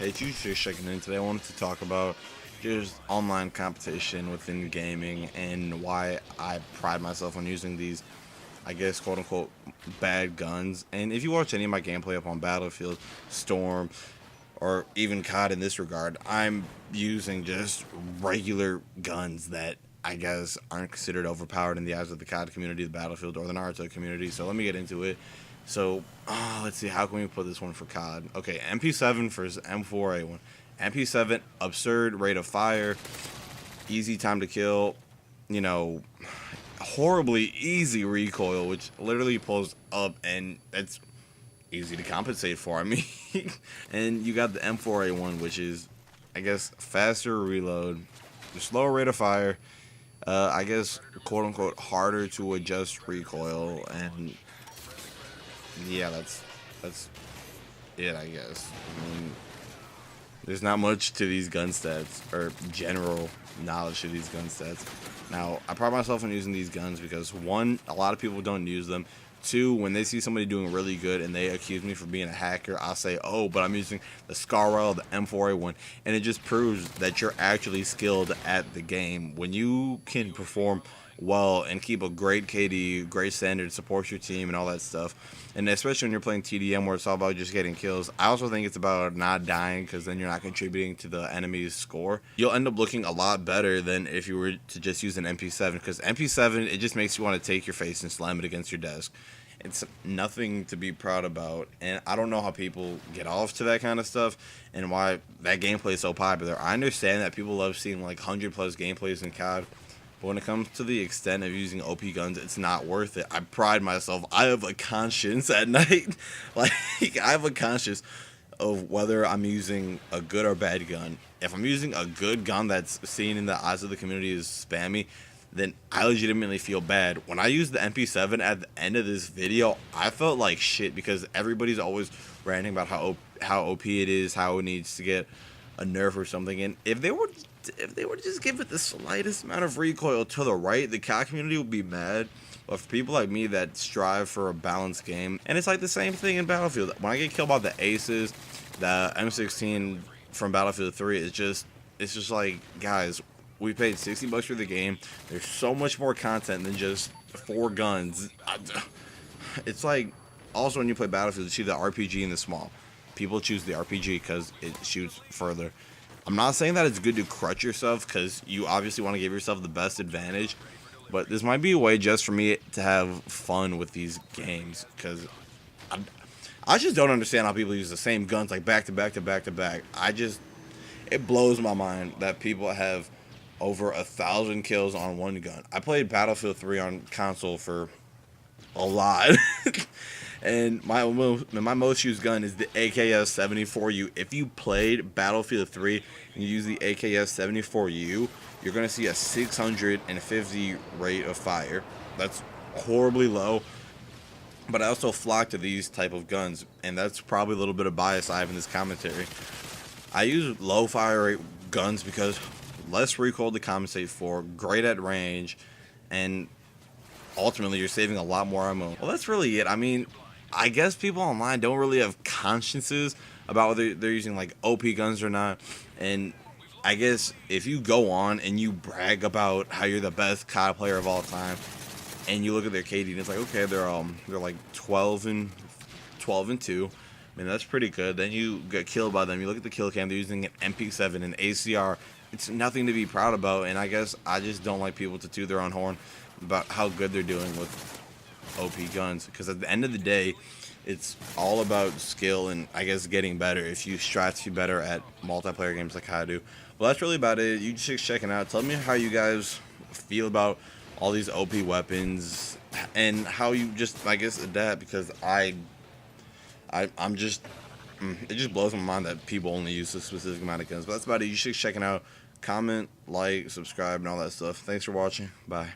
Hey, it's you just checking in. Today I wanted to talk about just online competition within gaming and why I pride myself on using these, I guess, quote unquote, bad guns. And if you watch any of my gameplay up on Battlefield, Storm, or even COD in this regard, I'm using just regular guns that I guess aren't considered overpowered in the eyes of the COD community, the Battlefield, or the Naruto community. So let me get into it. So let's see, how can we put this one for COD? Okay, MP7 versus M4A1. MP7, absurd rate of fire, easy time to kill, you know, horribly easy recoil, which literally pulls up, and it's easy to compensate for. I mean, and you got the M4A1, which is, I guess, faster reload, slower rate of fire, I guess, quote unquote, harder to adjust recoil, and yeah, that's it, I guess. I mean, there's not much to these gun stats, or general knowledge to these gun stats. Now, I pride myself on using these guns because, one, a lot of people don't use them. Two, when they see somebody doing really good and they accuse me for being a hacker, I'll say, oh, but I'm using the Scarwell, the M4A1, and it just proves that you're actually skilled at the game. When you can perform well and keep a great KD, great standard, support your team and all that stuff, and especially when you're playing TDM where it's all about just getting kills, I also think it's about not dying, because then you're not contributing to the enemy's score. You'll end up looking a lot better than if you were to just use an MP7, because MP7, it just makes you want to take your face and slam it against your desk. It's nothing to be proud about, and I don't know how people get off to that kind of stuff and why that gameplay is so popular. I understand that people love seeing like 100+ gameplays in COD, but when it comes to the extent of using OP guns, it's not worth it. I pride myself. I have a conscience at night. Like, I have a conscience of whether I'm using a good or bad gun. If I'm using a good gun that's seen in the eyes of the community as spammy, then I legitimately feel bad. When I used the MP7 at the end of this video, I felt like shit, because everybody's always ranting about how OP it is, how it needs to get a nerf or something. And if they were to just give it the slightest amount of recoil to the right, the COD community would be mad. But for people like me that strive for a balanced game, and it's like the same thing in Battlefield. When I get killed by the Aces, the M16 from Battlefield 3, it's just like, guys, we paid $60 for the game. There's so much more content than just 4 guns. It's like, also when you play Battlefield, you see the RPG in the small. People choose the RPG because it shoots further. I'm not saying that it's good to crutch yourself, because you obviously want to give yourself the best advantage, but this might be a way just for me to have fun with these games, because I just don't understand how people use the same guns like back to back to back to back. It blows my mind that people have over 1,000 kills on one gun. I played Battlefield 3 on console for a lot. And my most used gun is the AKS-74U. If you played Battlefield 3 and you use the AKS-74U, you're going to see a 650 rate of fire. That's horribly low. But I also flock to these type of guns, and that's probably a little bit of bias I have in this commentary. I use low fire rate guns because less recoil to compensate for, great at range, and ultimately you're saving a lot more ammo. Well, that's really it. I mean, I guess people online don't really have consciences about whether they're using like OP guns or not. And I guess if you go on and you brag about how you're the best COD player of all time, and you look at their KD and it's like, okay, they're like 12 and 2. I mean, that's pretty good. Then you get killed by them. You look at the kill cam, they're using an MP7 and ACR. It's nothing to be proud about, and I guess I just don't like people to toot their own horn about how good they're doing with OP guns, because at the end of the day, it's all about skill and I guess getting better if you strive to be better at multiplayer games like I do. Well, that's really about it. You just checking out. Tell me how you guys feel about all these OP weapons and how you just, I guess, adapt, because I'm just, it just blows my mind that people only use a specific amount of guns. But that's about it. You should checking out. Comment, like, subscribe, and all that stuff. Thanks for watching. Bye.